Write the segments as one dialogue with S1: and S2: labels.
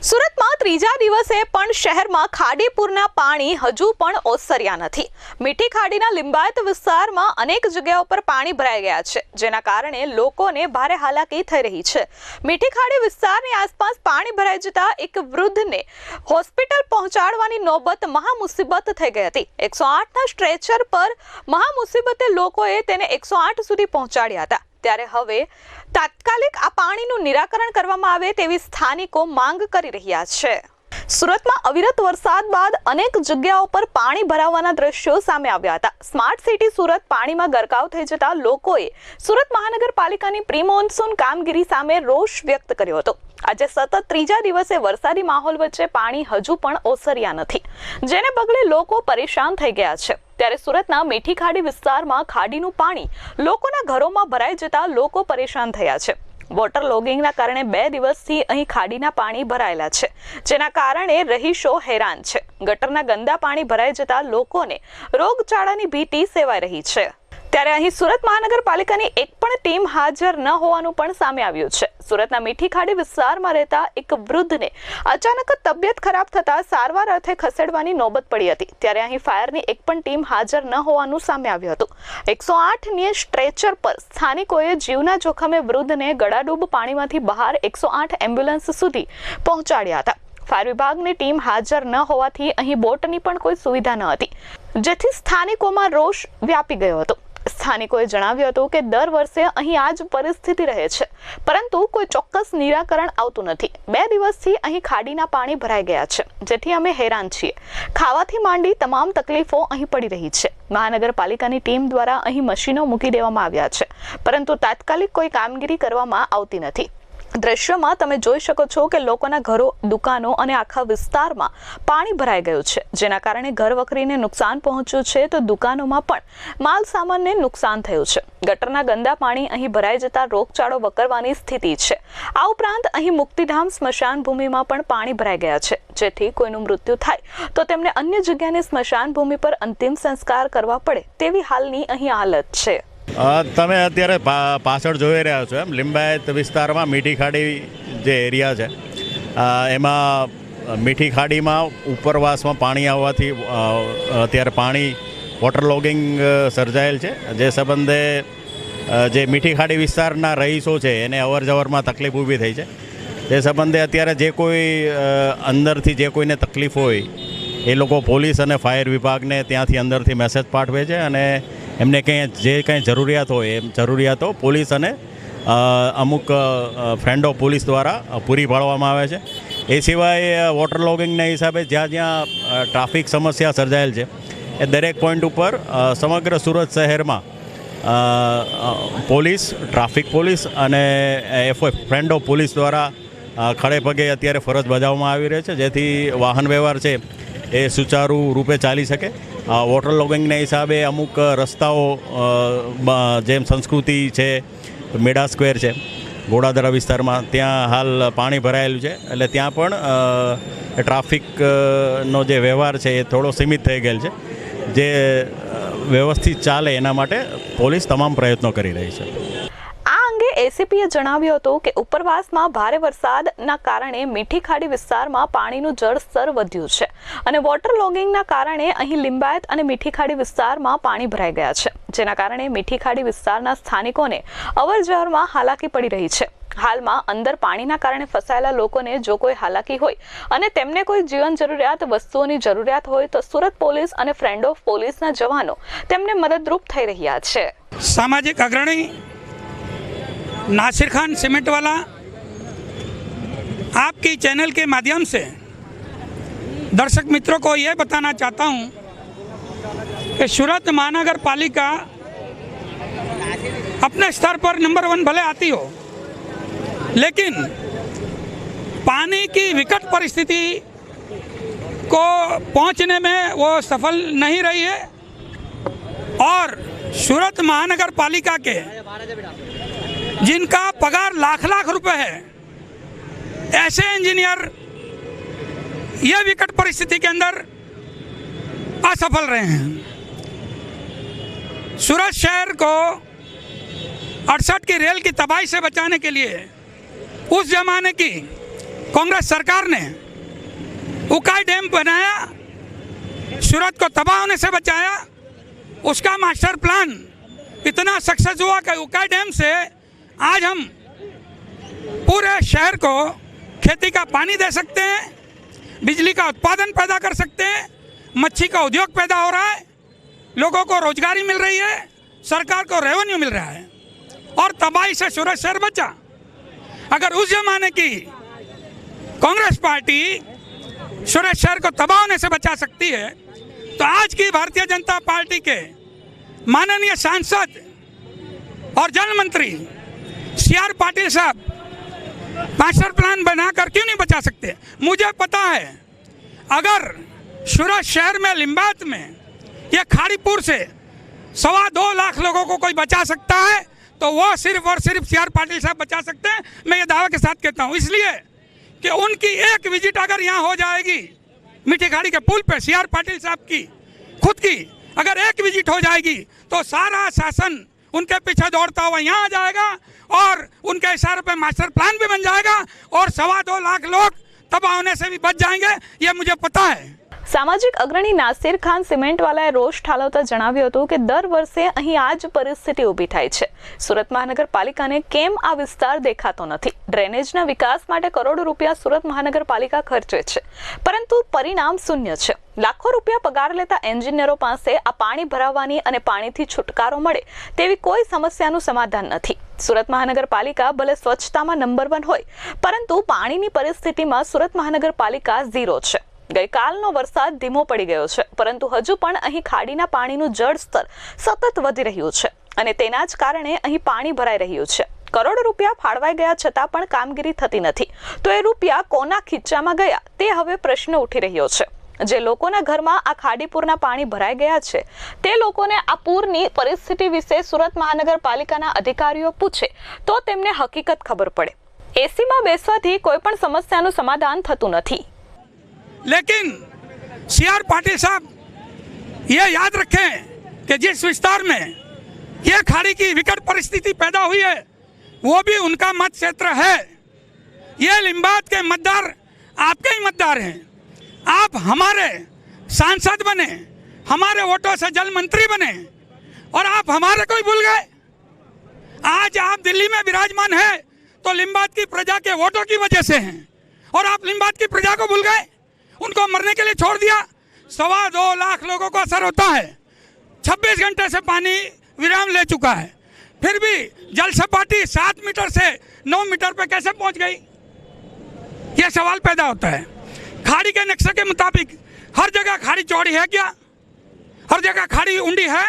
S1: સુરતમાં ત્રીજા દિવસે પણ શહેરમાં ખાડીપુરના પાણી હજુ પણ ઓસર્યા નથી। મીઠી ખાડીના લિંબાયત વિસ્તારમાં અનેક જગ્યાઓ પર પાણી ભરાઈ ગયા છે, જેના કારણે લોકોને ભારે હાલાકી થઈ રહી છે। મીઠી ખાડી વિસ્તારની આસપાસ પાણી ભરાઈ જતા એક વૃદ્ધને હોસ્પિટલ પહોંચાડવાની નોબત મહામુસીબત થઈ ગઈ હતી। 108ના સ્ટ્રેચર પર મહામુસીબતે લોકોએ તેને 108 સુધી પહોંચાડ્યા હતા। ત્યારે હવે તાત્કાલિક આ પાણીનું નિરાકરણ કરવામાં આવે તેવી સ્થાનિકો માંગ કરી રહ્યા છે। સુરતમાં અવિરત વરસાદ બાદ અનેક જગ્યાઓ પર પાણી ભરાવાના દ્રશ્યો સામે આવ્યા હતા। સ્માર્ટ સિટી સુરત પાણીમાં ગરકાવ થઈ જતા લોકોએ સુરત મહાનગરપાલિકાની પ્રી મોન્સૂન કામગીરી સામે રોષ વ્યક્ત કર્યો હતો। આજે સતત ત્રીજા દિવસે વરસાદી માહોલ વચ્ચે પાણી હજુ પણ ઓસર્યા નથી, જેને પગલે લોકો પરેશાન થઈ ગયા છે। ત્યારે સુરતના મીઠી ખાડી વિસ્તારમાં ખાડીનું પાણી લોકોના ઘરોમાં ભરાઈ જતા લોકો પરેશાન થયા છે। વોટર લોગિંગના કારણે 2 દિવસથી અહીં ખાડીના પાણી ભરાયેલા છે, જેના કારણે રહીશો હેરાન છે। ગટરના ગંદા પાણી ભરાઈ જતા લોકોને રોગચાળાની ભીતિ સેવાઈ રહી છે। ત્યારે અહીં સુરત મહાનગરપાલિકાની એક પણ ટીમ હાજર ન હોવાનું પણ સામે આવ્યું છે। સુરતના મીઠી ખાડી વિસ્તારમાં રહેતા એક વૃદ્ધને અચાનક તબિયત ખરાબ થતા સારવાર અર્થે ખસેડવાની નોબત પડી હતી। ત્યારે અહીં ફાયરની એક પણ ટીમ હાજર ન હોવાનું સામે આવ્યું હતું। 108ની સ્ટ્રેચર પર સ્થાનિકોએ જીવના જોખમે વૃદ્ધને ગળાડૂબ પાણીમાંથી બહાર 108 એમ્બ્યુલન્સ સુધી પહોંચાડ્યા હતા। ફાયર વિભાગની ટીમ હાજર ન હોવાથી અહીં બોટની પણ કોઈ સુવિધા ન હતી, જેથી સ્થાનિકોમાં રોષ વ્યાપી ગયો હતો। સ્થાનિકોએ જણાવ્યું હતું કે દર વર્ષે અહીં આ જ પરિસ્થિતિ રહે છે, પરંતુ કોઈ ચોક્કસ નિરાકરણ આવતું નથી। 2 દિવસથી અહીં ખાડીના પાણી ભરાઈ ગયા છે, જેથી અમે હેરાન છીએ। ખાવાથી માંડી તમામ તકલીફો અહીં પડી રહી છે। મહાનગરપાલિકાની ટીમ દ્વારા અહીં મશીનો મૂકી દેવામાં આવ્યા છે, પરંતુ તાત્કાલિક કોઈ કામગીરી કરવામાં આવતી નથી। દ્રશ્યમાં તમે જોઈ શકો છો કે લોકોના ઘરો, દુકાનો અને આખા વિસ્તારમાં પાણી ભરાઈ ગયું છે, જેના કારણે ઘર વખરીને નુકસાન પહોંચ્યું છે, તો દુકાનોમાં પણ માલ સામાનને નુકસાન થયું છે। ગટરના ગંદા પાણી અહીં ભરાઈ જતા રોગચાળો વકરવાની સ્થિતિ છે। આ ઉપરાંત અહીં મુક્તિધામ સ્મશાન ભૂમિમાં પણ પાણી ભરાઈ ગયા છે, જેથી કોઈનું મૃત્યુ થાય તો તેમને અન્ય જગ્યાની સ્મશાન ભૂમિ પર અંતિમ સંસ્કાર કરવા પડે તેવી હાલની અહીં હાલત છે।
S2: તમે અત્યારે પાછળ જોઈ રહ્યા છો એમ લિંબાયત વિસ્તારમાં મીઠી ખાડી જે એરિયા છે એમાં મીઠી ખાડીમાં ઉપરવાસમાં પાણી આવવાથી અત્યારે પાણી વોટર લોગિંગ સર્જાયેલ છે, જે સંબંધે જે મીઠી ખાડી વિસ્તારના રહીશો છે એને અવર જવરમાં તકલીફ ઊભી થઈ છે। તે સંબંધે અત્યારે જે કોઈ અંદરથી જે કોઈને તકલીફ હોય એ લોકો પોલીસ અને ફાયર વિભાગને ત્યાંથી અંદરથી મેસેજ પાઠવે છે, અને એમને જે કંઈ જરૂરિયાત હોય એમ જરૂરિયાતો પોલીસ અને અમુક ફ્રેન્ડ ઓફ પોલીસ દ્વારા પૂરી પાડવામાં આવે છે। એ સિવાય વોટર લોગિંગના હિસાબે જ્યાં જ્યાં ટ્રાફિક સમસ્યા સર્જાયેલ છે એ દરેક પોઈન્ટ ઉપર સમગ્ર સુરત શહેરમાં પોલીસ, ટ્રાફિક પોલીસ અને ફ્રેન્ડ ઓફ પોલીસ દ્વારા ખડે પગે અત્યારે ફરજ બજાવવામાં આવી રહી છે, જેથી વાહન વ્યવહાર છે એ સુચારુ રૂપે ચાલી શકે। વોટર લોગિંગના હિસાબે અમુક રસ્તાઓ જેમ સંસ્કૃતિ છે, મેડા સ્ક્વેર છે, ઘોડાદરા વિસ્તારમાં ત્યાં હાલ પાણી ભરાયેલું છે, એટલે ત્યાં પણ ટ્રાફિકનો જે વ્યવહાર છે એ થોડો સીમિત થઈ ગયેલ છે। જે વ્યવસ્થિત ચાલે એના માટે પોલીસ તમામ પ્રયત્નો કરી રહી છે।
S1: એસીપીએ જણાવ્યું હતું કે ઉપરવાસમાં ભારે વરસાદના કારણે મીઠી ખાડી વિસ્તારમાં પાણીનું જળસ્તર વધ્યું છે, અને વોટર લોગિંગના કારણે અહીં લિંબાયત અને મીઠી ખાડી વિસ્તારમાં પાણી ભરાઈ ગયા છે, જેના કારણે મીઠી ખાડી વિસ્તારના સ્થાનિકોને અવરજવરમાં હાલાકી પડી રહી છે। હાલમાં અંદર પાણીના કારણે ફસાયેલા લોકોને જો કોઈ હાલાકી હોય અને તેમને કોઈ જીવન જરૂરિયાત વસ્તુઓની જરૂરિયાત હોય તો સુરત પોલીસ અને ફ્રેન્ડ ઓફ પોલીસના જવાનો તેમને મદદરૂપ થઈ રહ્યા છે।
S3: સામાજિક અગ્રણી नासिर खान सीमेंट वाला आपकी चैनल के माध्यम से दर्शक मित्रों को यह बताना चाहता हूं कि सूरत महानगर पालिका अपने स्तर पर नंबर 1 भले आती हो, लेकिन पानी की विकट परिस्थिति को पहुंचने में वो सफल नहीं रही है। और सूरत महानगर पालिका के जिनका पगार लाख रुपए है, ऐसे इंजीनियर यह विकट परिस्थिति के अंदर असफल रहे हैं। सूरत शहर को 68 की रेल की तबाही से बचाने के लिए उस जमाने की कांग्रेस सरकार ने उकाई डैम बनाया, सूरत को तबाह होने से बचाया। उसका मास्टर प्लान इतना सक्सेस हुआ कि उकाई डैम से आज हम पूरे शहर को खेती का पानी दे सकते हैं, बिजली का उत्पादन पैदा कर सकते हैं, मच्छी का उद्योग पैदा हो रहा है, लोगों को रोजगारी मिल रही है, सरकार को रेवेन्यू मिल रहा है और तबाही से सूरत शहर बचा। अगर उस जमाने की कांग्रेस पार्टी सूरत शहर को तबाह होने से बचा सकती है तो आज की भारतीय जनता पार्टी के माननीय सांसद और जल मंत्री CR पाटिल साहब मास्टर प्लान बनाकर क्यों नहीं बचा सकते? मुझे पता है अगर सूरत शहर में लिंबायत में या खाड़ीपुर से 2.25 लाख लोगों को कोई बचा सकता है तो वो सिर्फ और सिर्फ CR पाटिल साहब बचा सकते हैं। मैं ये दावा के साथ कहता हूँ, इसलिए कि उनकी एक विजिट अगर यहाँ हो जाएगी मीठी खाड़ी के पुल पे, CR पाटिल साहब की खुद की अगर एक विजिट हो जाएगी तो सारा शासन उनके पीछे दौड़ता हुआ यहाँ आ जाएगा और उनके इशारे पे मास्टर प्लान भी बन जाएगा और 2.25 लाख लोग तबाह होने से भी बच जाएंगे, ये मुझे पता है।
S1: સામાજિક અગ્રણી નાસિર ખાન સિમેન્ટવાલાએ રોષ ઠાલવતા જણાવ્યું હતું કે દર વર્ષે અહીં આ જ પરિસ્થિતિ ઊભી થાય છે। સુરત મહાનગરપાલિકાને કેમ આ વિસ્તાર દેખાતો નથી? ડ્રેનેજના વિકાસ માટે કરોડો રૂપિયા સુરત મહાનગરપાલિકા ખર્ચે છે પરંતુ પરિણામ શૂન્ય છે। લાખો રૂપિયા પગાર લેતા એન્જિનિયરો પાસે આ પાણી ભરાવવાની અને પાણીથી છુટકારો મળે તેવી કોઈ સમસ્યાનું સમાધાન નથી। સુરત મહાનગરપાલિકા ભલે સ્વચ્છતામાં નંબર 1 હોય પરંતુ પાણીની પરિસ્થિતિમાં સુરત મહાનગરપાલિકા 0 છે। ગઈકાલનો વરસાદ ધીમો પડી ગયો છે પરંતુ હજુ પણ અહીં ખાડીના પાણીનું જળસ્તર સતત વધી રહ્યું છે અને તેના જ કારણે અહીં પાણી ભરાઈ રહ્યું છે। કરોડો રૂપિયા ફાળવાઈ ગયા છતાં પણ કામગીરી થતી નથી તો એ રૂપિયા કોના ખીચામાં ગયા તે હવે પ્રશ્ન ઉઠી રહ્યો છે। જે લોકોના ઘરમાં આ ખાડીપુરના પાણી ભરાઈ ગયા છે તે લોકોને આ પૂરની પરિસ્થિતિ વિશે સુરત મહાનગરપાલિકાના અધિકારીઓ પૂછે તો તેમને હકીકત ખબર પડે। એસીમાં બેસવાથી કોઈ પણ સમસ્યાનું સમાધાન થતું નથી।
S3: लेकिन CR पाटिल साहब ये याद रखें कि जिस विस्तार में ये खाड़ी की विकट परिस्थिति पैदा हुई है वो भी उनका मत क्षेत्र है। ये लिंबायत के मतदार आपके ही मतदार हैं। आप हमारे सांसद बने, हमारे वोटों से जल मंत्री बने और आप हमारे को ही भूल गए। आज आप दिल्ली में विराजमान है तो लिंबायत की प्रजा के वोटों की वजह से हैं और आप लिंबायत की प्रजा को भूल गए, उनको मरने के लिए छोड़ दिया। 2.25 लाख लोगों को असर होता है। 26 घंटे से पानी विराम ले चुका है, फिर भी जल सपाटी 7 मीटर से 9 मीटर पे कैसे पहुंच गई, यह सवाल पैदा होता है। खाड़ी के नक्शे के मुताबिक हर जगह खाड़ी चौड़ी है क्या? हर जगह खाड़ी ऊंडी है?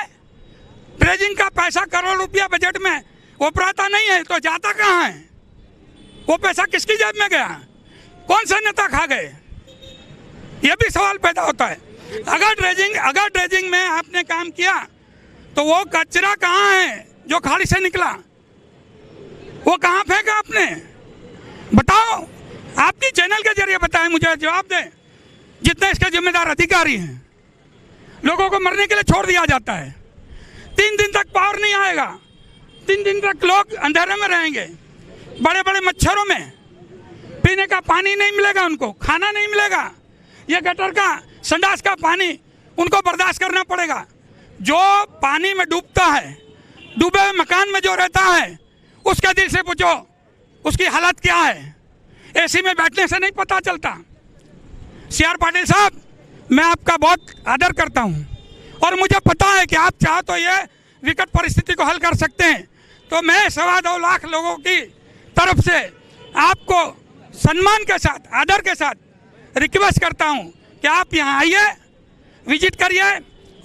S3: ड्रेजिंग का पैसा करोड़ रुपया बजट में उपराता नहीं है तो जाता कहाँ है? वो पैसा किसकी जेब में गया? कौन से नेता खा गए? ये भी सवाल पैदा होता है। अगर ड्रेजिंग में आपने काम किया तो वो कचरा कहाँ है जो खाड़ी से निकला? वो कहाँ फेंका आपने? बताओ, आपकी चैनल के जरिए बताएं, मुझे जवाब दें। जितने इसके जिम्मेदार अधिकारी हैं, लोगों को मरने के लिए छोड़ दिया जाता है। 3 दिन तक पावर नहीं आएगा, 3 दिन तक लोग अंधेरे में रहेंगे, बड़े बड़े मच्छरों में, पीने का पानी नहीं मिलेगा, उनको खाना नहीं मिलेगा, ये गटर का संडास का पानी उनको बर्दाश्त करना पड़ेगा। जो पानी में डूबता है, डूबे हुए मकान में जो रहता है, उसके दिल से पूछो उसकी हालत क्या है। एसी में बैठने से नहीं पता चलता। CR पाटिल साहब, मैं आपका बहुत आदर करता हूँ और मुझे पता है कि आप चाहो तो ये विकट परिस्थिति को हल कर सकते हैं। तो मैं 2.25 लाख लोगों की तरफ से आपको सम्मान के साथ, आदर के साथ रिक्वेस्ट करता हूं कि आप यहां आइए, विजिट करिए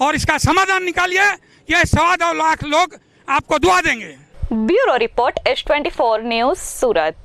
S3: और इसका समाधान निकालिए। ये 2.25 लाख लोग आपको दुआ देंगे।
S1: ब्यूरो रिपोर्ट S24 न्यूज़ सूरत।